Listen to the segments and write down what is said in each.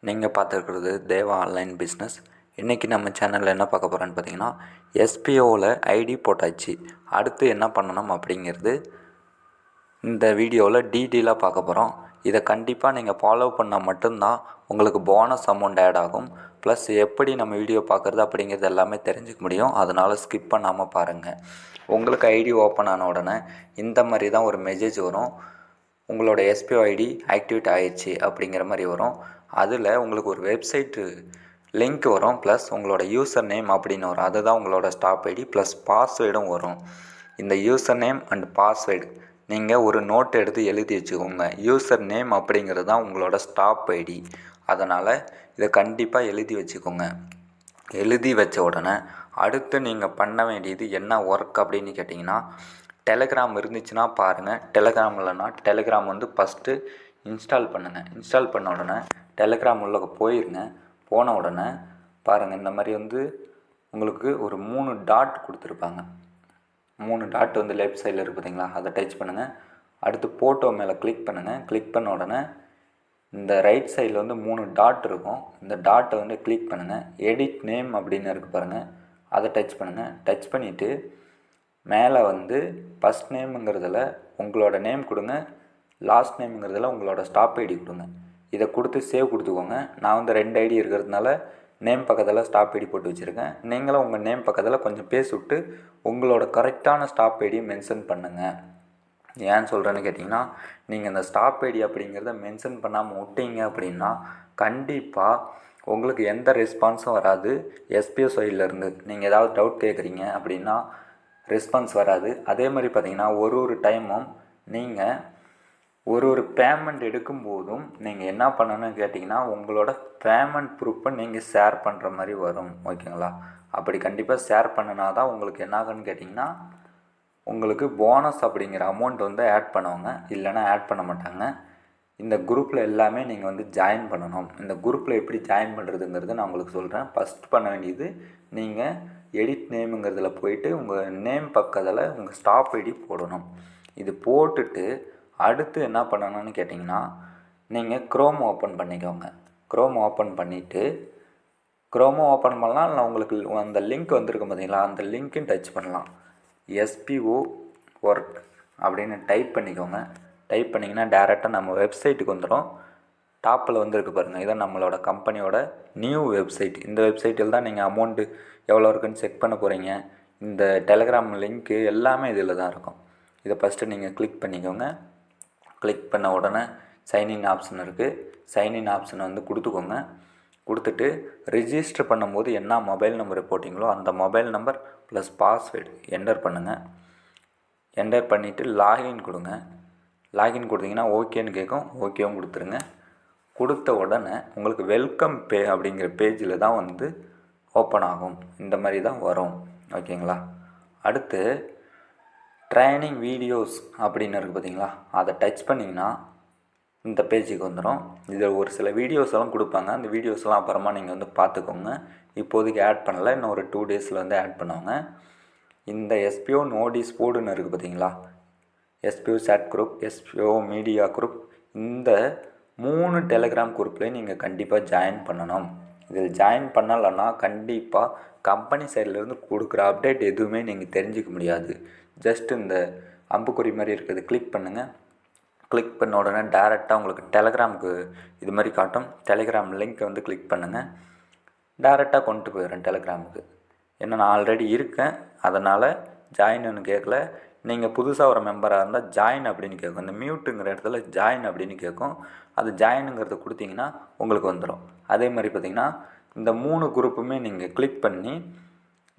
நீங்கள் பார்த்துருக்குறது தேவா online business. இன்றைக்கி நம்ம சேனலில் என்ன பார்க்க போகிறோன்னு பார்த்தீங்கன்னா, எஸ்பிஓவில் ஐடி போட்டாச்சு. அடுத்து என்ன பண்ணணும் அப்படிங்கிறது இந்த வீடியோவில் டீட்டெயிலாக பார்க்க போகிறோம். இதை கண்டிப்பாக நீங்கள் ஃபாலோ பண்ணால் மட்டும்தான் உங்களுக்கு போனஸ் அமௌண்ட் ஆட் ஆகும். ப்ளஸ் எப்படி நம்ம வீடியோ பார்க்குறது அப்படிங்கிறது எல்லாமே தெரிஞ்சுக்க முடியும். அதனால் ஸ்கிப் பண்ணாமல் பாருங்கள். உங்களுக்கு ஐடி ஓப்பன் ஆன உடனே இந்த மாதிரி தான் ஒரு மெசேஜ் வரும். உங்களோட எஸ்பிஓ ஐடி ஆக்டிவேட் ஆகிடுச்சு அப்படிங்கிற மாதிரி வரும். அதில் உங்களுக்கு ஒரு வெப்சைட்டு லிங்க் வரும், ப்ளஸ் உங்களோட யூசர் நேம் அப்படின்னு வரும். அதுதான் உங்களோட ஸ்டாப் ஐடி, ப்ளஸ் பாஸ்வேர்டும் வரும். இந்த யூசர் நேம் அண்ட் பாஸ்வேர்டு நீங்கள் ஒரு நோட் எடுத்து எழுதி வச்சுக்கோங்க. யூசர் நேம் அப்படிங்கிறது தான் உங்களோட ஸ்டாப் ஐடி. அதனால் இதை கண்டிப்பாக எழுதி வச்சுக்கோங்க. எழுதி வச்ச உடனே அடுத்து நீங்கள் பண்ண வேண்டியது என்ன ஒர்க் அப்படின்னு கேட்டிங்கன்னா, டெலகிராம் இருந்துச்சுன்னா பாருங்கள். டெலகிராம் இல்லைன்னா டெலகிராம் ஃபஸ்ட்டு இன்ஸ்டால் பண்ணுங்கள். இன்ஸ்டால் பண்ண உடனே டெலகிராம் உள்ள போயிருங்க. போன உடனே பாருங்கள், இந்த மாதிரி உங்களுக்கு ஒரு 3 டாட் கொடுத்துருப்பாங்க. 3 டாட் லெஃப்ட் சைடில் இருக்குது பார்த்தீங்களா, அதை டச் பண்ணுங்கள். அடுத்து ஃபோட்டோ மேலே கிளிக் பண்ணுங்கள். கிளிக் பண்ண உடனே இந்த ரைட் சைடில் 3 டாட் இருக்கும். இந்த டாட்டை கிளிக் பண்ணுங்கள். எடிட் நேம் அப்படின்னு இருக்குது பாருங்கள், அதை டச் பண்ணுங்கள். டச் பண்ணிவிட்டு மேலே ஃபஸ்ட் நேமுங்கிறதுல உங்களோட நேம் கொடுங்க, லாஸ்ட் நேமுங்கிறதுல உங்களோட ஸ்டாப் ஐடி கொடுங்க. இதை கொடுத்து சேவ் கொடுத்துக்கோங்க. நான் 2 ஐடி இருக்கிறதுனால நேம் பக்கத்தில் ஸ்டாப் ஐடி போட்டு வச்சுருக்கேன். நீங்களும் உங்கள் நேம் பக்கத்தில் கொஞ்சம் பேசி விட்டு உங்களோட கரெக்டான ஸ்டாப் ஐடியை மென்ஷன் பண்ணுங்கள். ஏன்னு சொல்கிறேன்னு கேட்டிங்கன்னா, நீங்கள் இந்த ஸ்டாப் ஐடி அப்படிங்கிறத மென்ஷன் பண்ணாமல் விட்டீங்க அப்படின்னா கண்டிப்பாக உங்களுக்கு எந்த ரெஸ்பான்ஸும் வராது. எஸ்பிஓ சைட்லேருந்து நீங்கள் ஏதாவது டவுட் கேட்குறீங்க அப்படின்னா ரெஸ்பான்ஸ் வராது. அதே மாதிரி பார்த்திங்கன்னா ஒரு டைமும் நீங்கள் ஒரு பேமெண்ட் எடுக்கும்போதும் நீங்கள் என்ன பண்ணணும்னு கேட்டிங்கன்னா, உங்களோட பேமெண்ட் ப்ரூஃபை நீங்கள் ஷேர் பண்ணுற மாதிரி வரும். ஓகேங்களா? அப்படி கண்டிப்பாக ஷேர் பண்ணினா தான் உங்களுக்கு என்ன ஆகுன்னு கேட்டிங்கன்னா, உங்களுக்கு போனஸ் அப்படிங்கிற அமௌண்ட் ஆட் பண்ணுவாங்க. இல்லைனா ஆட் பண்ண மாட்டாங்க. இந்த குரூப்பில் எல்லாமே நீங்கள் ஜாயின் பண்ணணும். இந்த குரூப்பில் எப்படி ஜாயின் பண்ணுறதுங்கிறது நான் உங்களுக்கு சொல்கிறேன். ஃபஸ்ட் பண்ண வேண்டியது, நீங்கள் எடிட் நேமுங்கிறதுல போயிட்டு உங்கள் நேம் பக்கத்தில் உங்கள் ஸ்டாப் ஐடி போடணும். இது போட்டுட்டு அடுத்து என்ன பண்ணணும்னு கேட்டிங்கன்னா, நீங்கள் க்ரோம் ஓப்பன் பண்ணிக்கோங்க. க்ரோம் ஓப்பன் பண்ணிவிட்டு க்ரோமும் ஓப்பன் பண்ணலாம், இல்லை உங்களுக்கு அந்த லிங்க் வந்திருக்கும் பார்த்தீங்களா, அந்த லிங்க்கையும் டச் பண்ணலாம். எஸ்பிஓ ஒர்க் அப்படின்னு டைப் பண்ணிக்கோங்க. டைப் பண்ணிங்கன்னா டேரெக்டாக நம்ம வெப்சைட்டுக்கு வந்துடும். டாப்பில் இருக்கு பாருங்கள், இதான் நம்மளோட கம்பெனியோட நியூ வெப்சைட். இந்த வெப்சைட்டில் தான் நீங்கள் அமௌண்ட்டு எவ்வளோ இருக்குன்னு செக் பண்ண போகிறீங்க. இந்த டெலகிராம் லிங்க்கு எல்லாமே இதில் தான் இருக்கும். இதை ஃபஸ்ட்டு நீங்கள் கிளிக் பண்ணிக்கோங்க. கிளிக் பண்ண உடனே சைன்இன் ஆப்ஷன் இருக்குது. சைன்இன் ஆப்ஷனை கொடுத்துக்கோங்க. கொடுத்துட்டு ரிஜிஸ்டர் பண்ணும்போது என்ன மொபைல் நம்பரை போட்டிங்களோ அந்த mobile number plus password enter பண்ணுங்கள். என்டர் பண்ணிவிட்டு லாகின் கொடுங்க. லாகின் கொடுத்தீங்கன்னா ஓகேன்னு கேட்கும். ஓகேவும் கொடுத்துருங்க. கொடுத்த உடனே உங்களுக்கு வெல்கம் பே அப்படிங்கிற பேஜில் தான் ஓப்பன் ஆகும். இந்த மாதிரி தான் வரும். ஓகேங்களா? அடுத்து ட்ரைனிங் வீடியோஸ் அப்படின்னு இருக்குது பார்த்தீங்களா, அதை டச் பண்ணிங்கன்னா இந்த பேஜுக்கு வந்துடும். இதில் ஒரு சில வீடியோஸ் எல்லாம் கொடுப்பாங்க. அந்த வீடியோஸ்லாம் அப்புறமா நீங்கள் பார்த்துக்கோங்க. இப்போதைக்கு ஆட் பண்ணலை, இன்னும் ஒரு 2 டேஸில் ஆட் பண்ணுவாங்க. இந்த எஸ்பிஓ நோட்டீஸ் போர்டுன்னு இருக்குது பார்த்தீங்களா, SPO chat group, SPO media group, இந்த 3 டெலகிராம் குரூப்லேயும் நீங்கள் கண்டிப்பாக ஜாயின் பண்ணணும். இதில் ஜாயின் பண்ணலைன்னா கண்டிப்பாக கம்பெனி சைட்லேருந்து கொடுக்குற அப்டேட் எதுவுமே நீங்கள் தெரிஞ்சிக்க முடியாது. ஜஸ்ட் இந்த அம்புக்குறி மாதிரி இருக்குது, கிளிக் பண்ணுங்கள். கிளிக் பண்ண உடனே டேரெக்டாக உங்களுக்கு டெலகிராமுக்கு இது மாதிரி காட்டும். டெலகிராம் லிங்க்கை கிளிக் பண்ணுங்கள். டேரெக்டாக கொண்டு போயிடுறேன் டெலகிராமுக்கு. ஏன்னா நான் ஆல்ரெடி இருக்கேன், அதனால் ஜாயின்னு கேட்கல. நீங்கள் புதுசாக ஒரு மெம்பராக இருந்தால் ஜாயின் அப்படின்னு கேட்கும். இந்த மியூட்டுங்கிற இடத்துல ஜாயின் அப்படின்னு கேட்கும். அது ஜாயினுங்கிறத கொடுத்தீங்கன்னா உங்களுக்கு வந்துடும். அதே மாதிரி பார்த்திங்கன்னா இந்த 3 குரூப்புமே நீங்கள் கிளிக் பண்ணி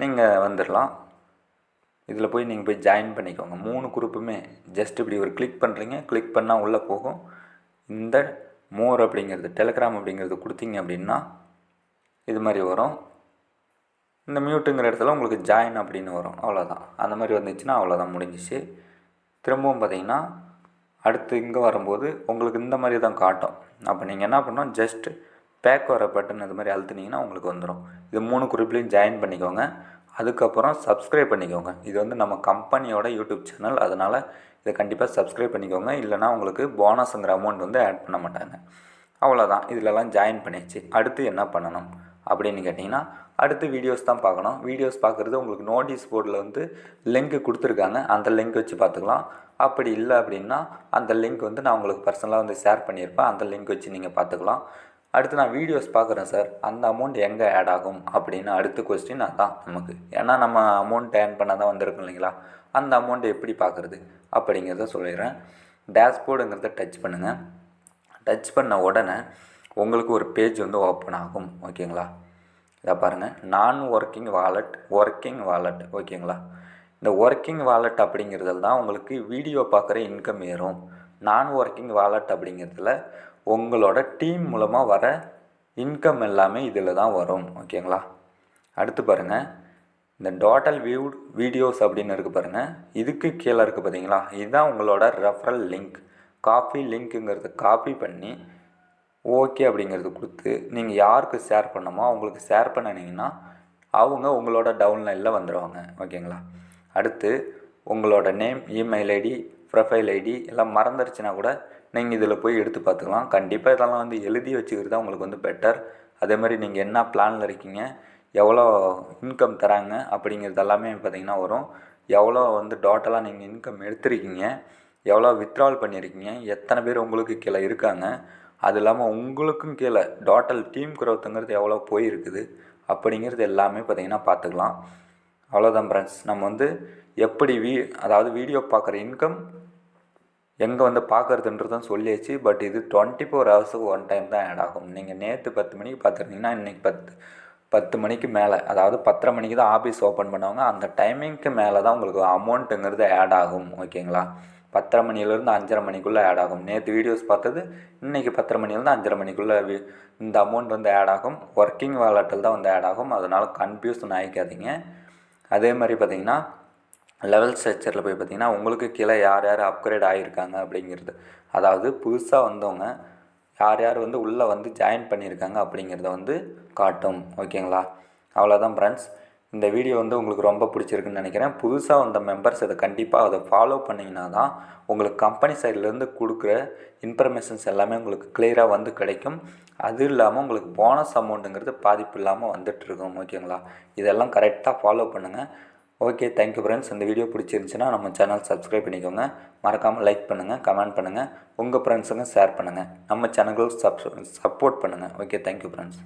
நீங்கள் வந்துடலாம். இதில் போய் நீங்கள் போய் ஜாயின் பண்ணிக்கோங்க. 3 குரூப்புமே ஜஸ்ட் இப்படி ஒரு கிளிக் பண்ணுறீங்க. கிளிக் பண்ணால் உள்ளே போகும். இந்த மோர் அப்படிங்கிறது டெலகிராம் அப்படிங்கிறது கொடுத்தீங்க அப்படின்னா இது மாதிரி வரும். இந்த மியூட்டுங்கிற இடத்துல உங்களுக்கு ஜாயின் அப்படின்னு வரும். அவ்வளோதான். அந்த மாதிரி வந்துச்சுன்னா அவ்வளோதான், முடிஞ்சிச்சு. திரும்பவும் பார்த்தீங்கன்னா அடுத்து இங்கே வரும்போது உங்களுக்கு இந்த மாதிரி தான் காட்டும். அப்போ நீங்கள் என்ன பண்ணணும், ஜஸ்ட்டு பேக் வர பட்டன் இது மாதிரி அழுத்துனீங்கன்னா உங்களுக்கு வந்துடும். இது 3 குரூப்லேயும் ஜாயின் பண்ணிக்கோங்க. அதுக்கப்புறம் சப்ஸ்கிரைப் பண்ணிக்கோங்க. இது நம்ம கம்பெனியோட யூடியூப் சேனல், அதனால் இதை கண்டிப்பாக சப்ஸ்கிரைப் பண்ணிக்கோங்க. இல்லைனா உங்களுக்கு போனஸுங்கிற அமௌண்ட் ஆட் பண்ண மாட்டாங்க. அவ்வளோதான். இதிலலாம் ஜாயின் பண்ணியாச்சு. அடுத்து என்ன பண்ணணும் அப்படின்னு கேட்டிங்கன்னா, அடுத்து வீடியோஸ் தான் பார்க்கணும். வீடியோஸ் பார்க்குறது உங்களுக்கு நோட்டீஸ் போர்டில் வந்து லிங்க் கொடுத்துருக்காங்க. அந்த லிங்க் வச்சு பார்த்துக்கலாம். அப்படி இல்லை அப்படின்னா அந்த லிங்க் வந்து நான் உங்களுக்கு பர்சனலாக வந்து ஷேர் பண்ணியிருப்பேன். அந்த லிங்க் வச்சு நீங்கள் பார்த்துக்கலாம். அடுத்து நான் வீடியோஸ் பார்க்குறேன் சார், அந்த அமௌண்ட் எங்கே ஆட் ஆகும் அப்படின்னு அடுத்த கொஸ்டின் அதான் நமக்கு. ஏன்னா நம்ம அமௌண்ட் ஏர்ன் பண்ண தான் வந்திருக்கோம் இல்லைங்களா, அந்த அமௌண்ட்டை எப்படி பார்க்குறது அப்படிங்கிறத சொல்லிடுறேன். டேஷ்போர்டுங்கிறத டச் பண்ணுங்கள். டச் பண்ண உடனே உங்களுக்கு ஒரு பேஜ் வந்து ஓப்பன் ஆகும். ஓகேங்களா, இதை பாருங்கள், நான் ஒர்க்கிங் வாலெட். ஓகேங்களா, இந்த ஒர்க்கிங் வாலெட் அப்படிங்கிறதுல தான் உங்களுக்கு வீடியோ பார்க்குற இன்கம் ஏறும். நான் ஒர்க்கிங் வாலெட் அப்படிங்கிறதுல உங்களோட டீம் மூலமாக வர இன்கம் எல்லாமே இதில் தான் வரும். ஓகேங்களா, அடுத்து பாருங்கள், இந்த டோட்டல் வியூட் வீடியோஸ் அப்படின்னு இருக்குது பாருங்கள், இதுக்கு கீழே இருக்குது பார்த்தீங்களா, இதுதான் உங்களோட ரெஃபரல் லிங்க். காப்பி லிங்க்குங்கிறத காப்பி பண்ணி ஓகே அப்படிங்கிறது கொடுத்து நீங்கள் யாருக்கு ஷேர் பண்ணணுமோ அவங்களுக்கு ஷேர் பண்ணினீங்கன்னா அவங்க உங்களோட டவுன்லைனில் வந்துடுவாங்க. ஓகேங்களா, அடுத்து உங்களோட name, email ID, profile ID எல்லாம் மறந்துடுச்சுன்னா கூட நீங்கள் இதில் போய் எடுத்து பார்த்துக்கலாம். கண்டிப்பாக இதெல்லாம் வந்து எழுதி வச்சுக்கிறது தான் உங்களுக்கு வந்து பெட்டர். அதே மாதிரி நீங்கள் என்ன பிளானில் இருக்கீங்க, எவ்வளோ இன்கம் தராங்க அப்படிங்கிறது எல்லாமே பார்த்திங்கன்னா வரும். எவ்வளோ வந்து டோட்டலாக நீங்கள் இன்கம் எடுத்திருக்கீங்க, எவ்வளோ வித்ட்ரால் பண்ணியிருக்கீங்க, எத்தனை பேர் உங்களுக்கு கீழே இருக்காங்க, அது இல்லாமல் உங்களுக்கும் கீழே டோட்டல் டீம் குரோத்துங்கிறது எவ்வளோ போயிருக்குது அப்படிங்கிறது எல்லாமே பார்த்திங்கன்னா பார்த்துக்கலாம். அவ்வளோதான் ஃப்ரெண்ட்ஸ். நம்ம வந்து எப்படி அதாவது வீடியோ பார்க்குற இன்கம் எங்கே வந்து பார்க்குறதுன்றதும் சொல்லியாச்சு. பட் இது 24 ஹவர்ஸுக்கு ஒன் டைம் தான் ஆட் ஆகும். நீங்கள் நேற்று 10 மணிக்கு பார்த்துருந்தீங்கன்னா இன்றைக்கி 10 மணிக்கு மேலே, அதாவது 10:30 மணிக்கு தான் ஆஃபீஸ் ஓப்பன் பண்ணுவாங்க. அந்த டைமிங்க்கு மேலே தான் உங்களுக்கு அமௌண்ட்டுங்கிறது ஆட் ஆகும். ஓகேங்களா, 10:30 மணிலேருந்து 5:30 மணிக்குள்ளே ஆட் ஆகும். நேற்று வீடியோஸ் பார்த்தது இன்றைக்கி 10:30 மணிலேருந்து 5:30 மணிக்குள்ளே இந்த அமௌண்ட் வந்து ஆட் ஆகும். ஒர்க்கிங் வாலெட்டில் தான் வந்து ஆட் ஆகும். அதனால் கன்ஃபியூஷன் ஆகிக்காதீங்க. அதே மாதிரி பார்த்திங்கன்னா லெவல் ஸ்ட்ரக்சரில் போய் பார்த்திங்கன்னா உங்களுக்கு கீழே யார் யார் அப்கிரேட் ஆகியிருக்காங்க அப்படிங்கிறது, அதாவது புதுசாக வந்தவங்க யார் யார் வந்து உள்ளே வந்து ஜாயின் பண்ணியிருக்காங்க அப்படிங்கிறத வந்து காட்டும். ஓகேங்களா, அவ்வளோதான் ஃப்ரெண்ட்ஸ். இந்த வீடியோ வந்து உங்களுக்கு ரொம்ப பிடிச்சிருக்குன்னு நினைக்கிறேன். புதுசாக வந்த மெம்பர்ஸ் அதை கண்டிப்பாக அதை ஃபாலோ பண்ணிங்கன்னா தான் உங்களுக்கு கம்பெனி சைட்லேருந்து கொடுக்குற இன்ஃபர்மேஷன்ஸ் எல்லாமே உங்களுக்கு கிளியராக வந்து கிடைக்கும். அது இல்லாமல் உங்களுக்கு போனஸ் அமௌண்ட்டுங்கிறது பாதிப்பு இல்லாமல் வந்துட்டுருக்கும். ஓகேங்களா, இதெல்லாம் கரெக்டாக ஃபாலோ பண்ணுங்கள். Okay, thank you friends. இந்த வீடியோ பிடிச்சிருந்துச்சுன்னா நம்ம சேனல் சப்ஸ்கிரைப் பண்ணிக்கோங்க. மறக்காமல் லைக் பண்ணுங்கள், கமெண்ட் பண்ணுங்கள், உங்கள் ஃப்ரெண்ட்ஸுங்க ஷேர் பண்ணுங்கள். நம்ம சேனலுக்கு சப்போர்ட் பண்ணுங்கள். Okay, thank you friends.